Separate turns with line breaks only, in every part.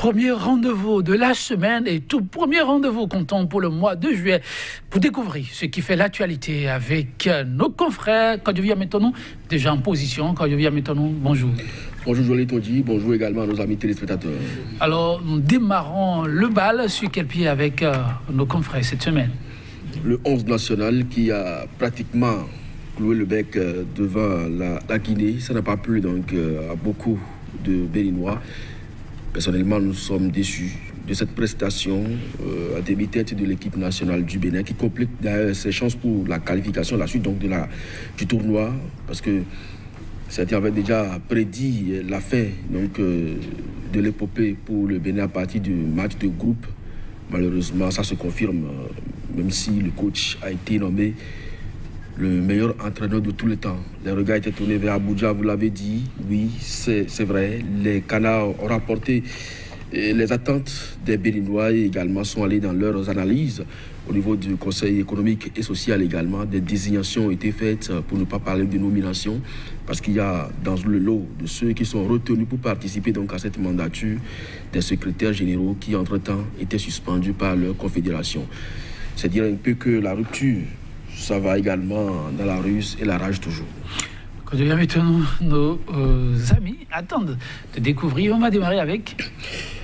Premier rendez-vous de la semaine et tout premier rendez-vous comptant pour le mois de juillet pour découvrir ce qui fait l'actualité avec nos confrères. Quand je viens maintenant, déjà en position. Quand je viens maintenant, bonjour.
Bonjour Jolie Tondi, bonjour également à nos amis téléspectateurs.
Alors, nous démarrons le bal sur quel pied avec nos confrères cette semaine?
Le 11 national qui a pratiquement cloué le bec devant la Guinée, ça n'a pas plu donc à beaucoup de Béninois. Personnellement, nous sommes déçus de cette prestation à demi-tête de l'équipe nationale du Bénin qui complique d'ailleurs ses chances pour la qualification, la suite donc du tournoi, parce que certains avaient déjà prédit la fin donc, de l'épopée pour le Bénin à partir du match de groupe. Malheureusement, ça se confirme, même si le coach a été nommé le meilleur entraîneur de tous les temps. Les regards étaient tournés vers Abuja, vous l'avez dit. Oui, c'est vrai. Les Canards ont rapporté les attentes des Béninois et également sont allés dans leurs analyses. Au niveau du Conseil économique et social également, des désignations ont été faites, pour ne pas parler de nomination, parce qu'il y a dans le lot de ceux qui sont retenus pour participer donc à cette mandature des secrétaires généraux qui entre-temps étaient suspendus par leur confédération. C'est dire un peu que la rupture, ça va également dans la ruse et la rage toujours.
Quand je viens maintenant, nos amis attendent de découvrir. On va démarrer avec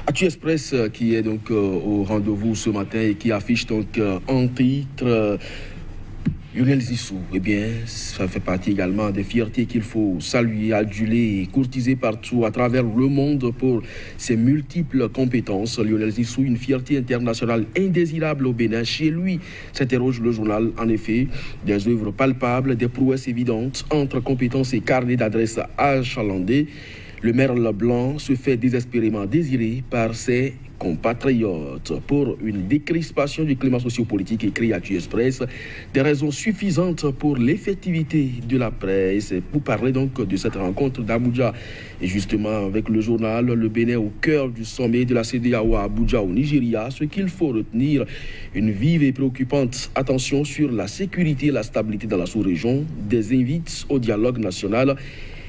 Actu Express qui est donc au rendez-vous ce matin et qui affiche donc en titre Lionel Zissou. Eh bien, ça fait partie également des fiertés qu'il faut saluer, aduler et courtiser partout à travers le monde pour ses multiples compétences. Lionel Zissou, une fierté internationale indésirable au Bénin. Chez lui, s'interroge le journal. En effet, des œuvres palpables, des prouesses évidentes entre compétences et carnets d'adresses achalandés. Le merle blanc se fait désespérément désirer par ses compatriotes. Pour une décrispation du climat sociopolitique, écrit Actu Express, des raisons suffisantes pour l'effectivité de la presse. Pour parler donc de cette rencontre d'Abuja, et justement avec le journal Le Bénin au cœur du sommet de la CEDEAO à Abuja au Nigeria, ce qu'il faut retenir, une vive et préoccupante attention sur la sécurité et la stabilité dans la sous-région, des invites au dialogue national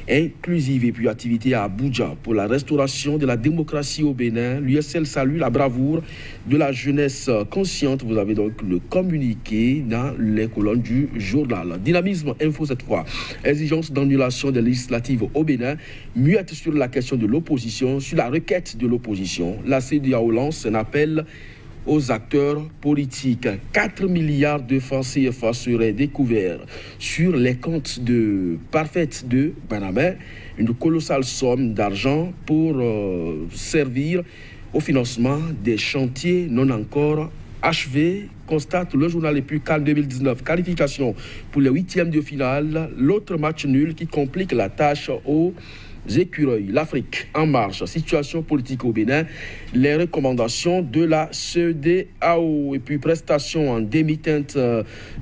inclusive et puis activité à Abuja pour la restauration de la démocratie au Bénin. L'USL salue la bravoure de la jeunesse consciente. Vous avez donc le communiqué dans les colonnes du journal. Dynamisme info cette fois. Exigence d'annulation des législatives au Bénin. Muette sur la question de l'opposition, sur la requête de l'opposition. La CEDEAO lance un appel aux acteurs politiques. 4 milliards de francs CFA seraient découverts sur les comptes de Parfait de Banamé, une colossale somme d'argent pour servir au financement des chantiers non encore achevés, constate le journal Épucal 2019. Qualification pour les 8e de finale, l'autre match nul qui complique la tâche aux écureuils. L'Afrique en marche, situation politique au Bénin, les recommandations de la CEDEAO et puis prestation en demi-teinte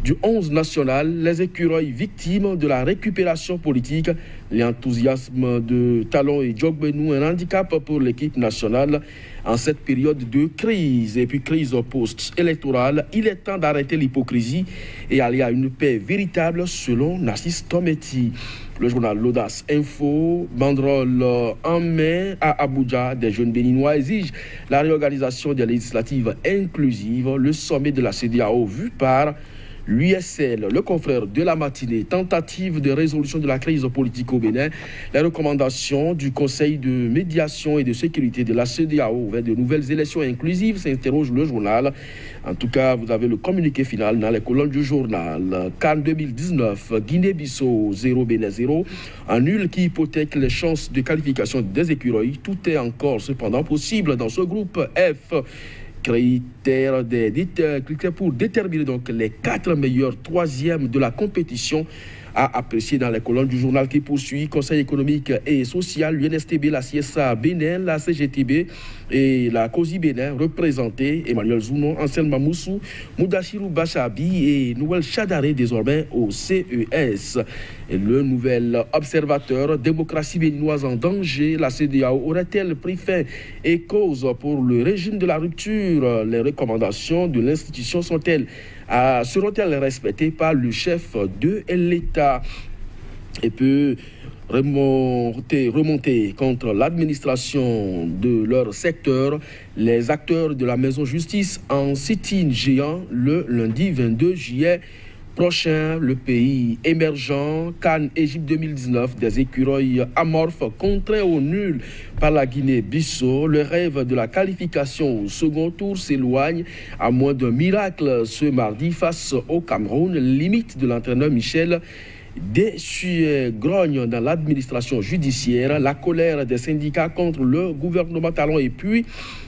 du 11 national, les écureuils victimes de la récupération politique, l'enthousiasme de Talon et Djogbenou, un handicap pour l'équipe nationale en cette période de crise et puis crise post-électorale. Il est temps d'arrêter l'hypocrisie et aller à une paix véritable selon Narcisse Tometi. Le journal L'Audace Info, banderole en main à Abuja, des jeunes béninois exigent la réorganisation des législatives inclusives. Le sommet de la CEDEAO vu par l'USL, le confrère de la matinée, tentative de résolution de la crise politique au Bénin, les recommandations du Conseil de médiation et de sécurité de la CEDEAO vers de nouvelles élections inclusives, s'interroge le journal. En tout cas, vous avez le communiqué final dans les colonnes du journal. CAN 2019, Guinée-Bissau 0, Bénin 0, un nul qui hypothèque les chances de qualification des écureuils. Tout est encore cependant possible dans ce groupe F. Critères pour déterminer donc les 4 meilleurs 3e de la compétition à apprécier dans les colonnes du journal qui poursuit. Conseil économique et social, l'UNSTB, la CSA Bénin, la CGTB et la COSI Bénin, représentés Emmanuel Zounon, Anselme Mamoussou, Moudachirou Bachabi et Noël Chadaré désormais au CES. Et le nouvel observateur, démocratie béninoise en danger, la CEDEAO aurait-elle pris fin et cause pour le régime de la rupture? Les recommandations de l'institution seront-elles respectées par le chef de l'État? Et puis, remonter contre l'administration de leur secteur. Les acteurs de la maison justice en sit-in géant le lundi 22 juillet prochain. Le pays émergent, CAN Égypte 2019, des écureuils amorphes contraints au nul par la Guinée-Bissau. Le rêve de la qualification au second tour s'éloigne à moins d'un miracle ce mardi face au Cameroun. Limite de l'entraîneur Michel Desuyer grogne dans l'administration judiciaire, la colère des syndicats contre le gouvernement talon et puis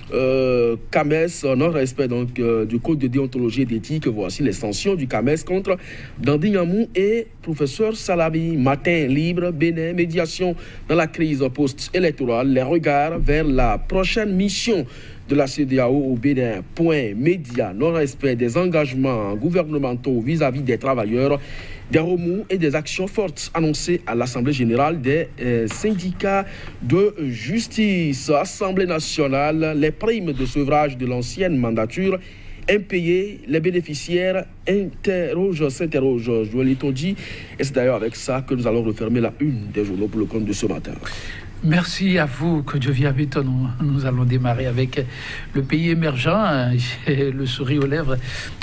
CAMES, non-respect donc du code de déontologie et d'éthique. Voici les sanctions du CAMES contre Dandi Nyamou et professeur Salabi. Matin libre, Bénin, médiation dans la crise post-électorale, les regards vers la prochaine mission de la CEDEAO au Bénin. Point média, non-respect des engagements gouvernementaux vis-à-vis des travailleurs, des remous et des actions fortes annoncées à l'Assemblée générale des syndicats de justice. Assemblée nationale, les primes de sevrage de l'ancienne mandature impayées, les bénéficiaires s'interrogent. Joël Itondi, et c'est d'ailleurs avec ça que nous allons refermer la une des journaux pour le compte de ce matin.
Merci à vous, que Dieu vienne avec nous. Nous allons démarrer avec le pays émergent, le sourire aux lèvres,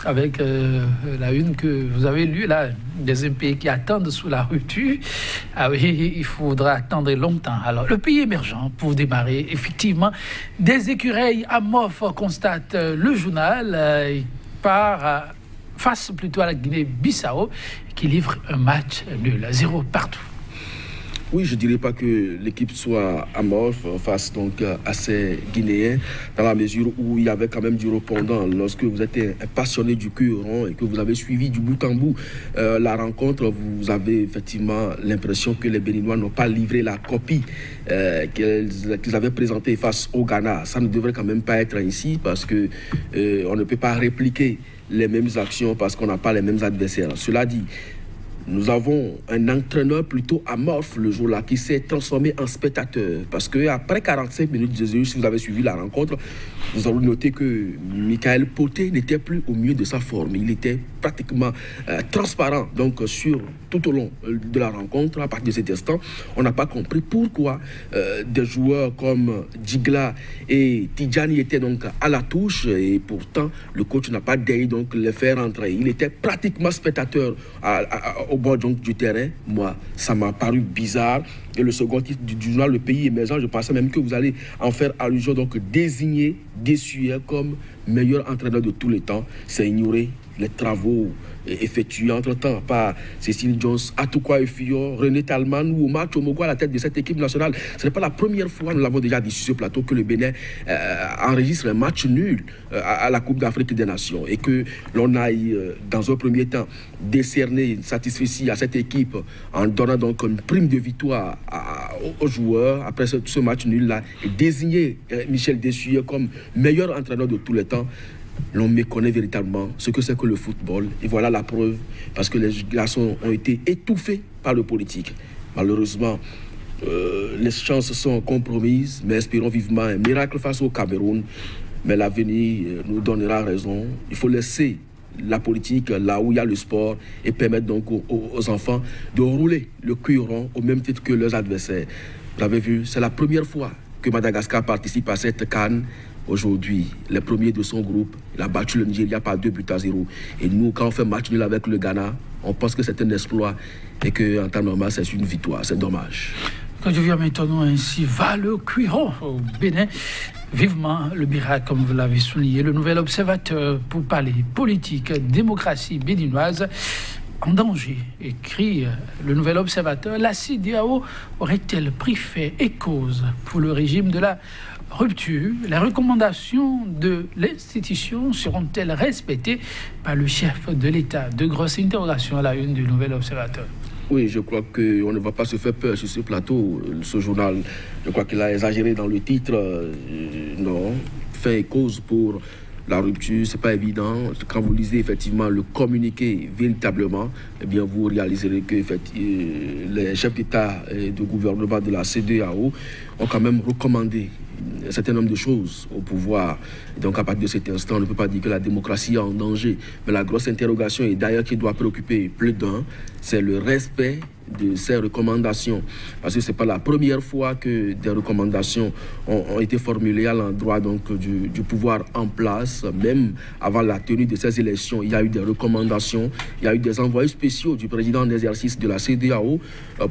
avec la une que vous avez lue, là, des pays qui attendent sous la rupture. Ah oui, il faudra attendre longtemps. Alors, le pays émergent, pour démarrer, effectivement, des écureuils amorphes, constate le journal, face plutôt à la Guinée-Bissau, qui livre un match nul, 0 partout.
Oui, je ne dirais pas que l'équipe soit amorphe face donc à ces Guinéens, dans la mesure où il y avait quand même du répondant. Lorsque vous êtes un passionné du Curon et que vous avez suivi du bout en bout la rencontre, vous avez effectivement l'impression que les Béninois n'ont pas livré la copie qu'ils avaient présentée face au Ghana. Ça ne devrait quand même pas être ainsi parce que on ne peut pas répliquer les mêmes actions parce qu'on n'a pas les mêmes adversaires. Cela dit, nous avons un entraîneur plutôt amorphe le jour-là qui s'est transformé en spectateur. Parce qu'après 45 minutes de jeu, si vous avez suivi la rencontre, vous allez noter que Michael Poté n'était plus au mieux de sa forme. Il était pratiquement transparent donc, tout au long de la rencontre. À partir de cet instant, on n'a pas compris pourquoi des joueurs comme Djigla et Tidjani étaient donc à la touche. Et pourtant, le coach n'a pas d'ailleurs donc les faire entrer. Il était pratiquement spectateur au bord donc, du terrain. Moi, ça m'a paru bizarre. Et le second titre du journal Le Pays émergent, je pensais même que vous allez en faire allusion, donc désigner Desuyer comme meilleur entraîneur de tous les temps. C'est ignorer les travaux effectués entre-temps par Cécile Jones, Atukwa Efio, René Talman ou Omar Chomogo à la tête de cette équipe nationale. Ce n'est pas la première fois, nous l'avons déjà dit sur ce plateau, que le Bénin enregistre un match nul à la Coupe d'Afrique des Nations et que l'on aille dans un premier temps décerner une satisfaction à cette équipe en donnant donc une prime de victoire aux joueurs après ce match nul-là et désigner Michel Desuyer comme meilleur entraîneur de tous les temps. L'on méconnaît véritablement ce que c'est que le football. Et voilà la preuve, parce que les garçons ont été étouffés par le politique. Malheureusement, les chances sont compromises, mais espérons vivement un miracle face au Cameroun. Mais l'avenir nous donnera raison. Il faut laisser la politique là où il y a le sport et permettre donc aux enfants de rouler le cuiron au même titre que leurs adversaires. Vous avez vu, c'est la première fois que Madagascar participe à cette CAN. Aujourd'hui, les premiers de son groupe, il a battu le Nigeria par 2-0. Et nous, quand on fait match nul avec le Ghana, on pense que c'est un exploit et qu'en temps normal, c'est une victoire. C'est dommage.
Quand je viens maintenant, ainsi va le cuiron au Bénin. Vivement le miracle, comme vous l'avez souligné. Le nouvel observateur pour parler politique, démocratie béninoise en danger, écrit le nouvel observateur. La CEDEAO aurait-elle pris fait et cause pour le régime de la rupture? Les recommandations de l'institution seront-elles respectées par le chef de l'État? De grosses interrogations à la une du nouvel observateur.
Oui, je crois qu'on ne va pas se faire peur sur ce plateau. Ce journal, je crois qu'il a exagéré dans le titre. Non, fait et cause pour la rupture, c'est pas évident. Quand vous lisez effectivement le communiqué véritablement, eh bien vous réaliserez que les chefs d'État et de gouvernement de la CEDEAO ont quand même recommandé un certain nombre de choses au pouvoir. Et donc à partir de cet instant, on ne peut pas dire que la démocratie est en danger. Mais la grosse interrogation, et d'ailleurs qui doit préoccuper plus d'un, c'est le respect de ces recommandations, parce que ce n'est pas la première fois que des recommandations ont été formulées à l'endroit du pouvoir en place. Même avant la tenue de ces élections, il y a eu des recommandations, il y a eu des envoyés spéciaux du président en exercice de la CEDEAO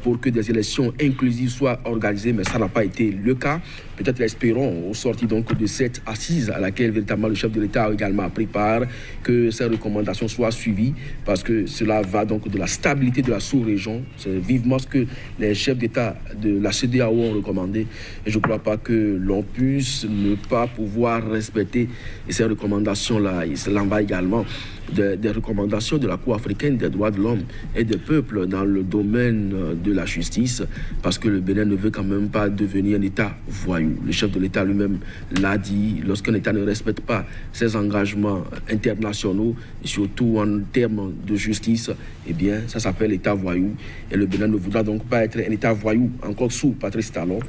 pour que des élections inclusives soient organisées, mais ça n'a pas été le cas. Peut-être espérons, au sorti de cette assise à laquelle véritablement le chef de l'État a également pris part, que ces recommandations soient suivies, parce que cela va de la stabilité de la sous-région. C'est vivement ce que les chefs d'État de la CEDEAO ont recommandé. Et je ne crois pas que l'on puisse ne pas pouvoir respecter ces recommandations-là. Et cela va également des recommandations de la Cour africaine des droits de l'homme et des peuples dans le domaine de la justice, parce que le Bénin ne veut quand même pas devenir un État voyou. Le chef de l'État lui-même l'a dit, lorsqu'un État ne respecte pas ses engagements internationaux, et surtout en termes de justice, eh bien, ça s'appelle État voyou. Et le Bénin ne voudra donc pas être un État voyou, encore sous Patrice Talon.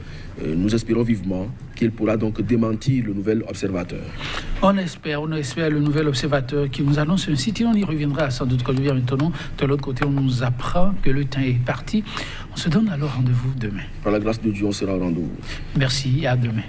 Nous espérons vivement qu'il pourra donc démentir le nouvel observateur.
On espère le nouvel observateur qui nous annonce un site. On y reviendra sans doute quand je viens maintenant. De l'autre côté, on nous apprend que le temps est parti. On se donne alors rendez-vous demain.
Par la grâce de Dieu, on sera au rendez-vous.
Merci et à demain.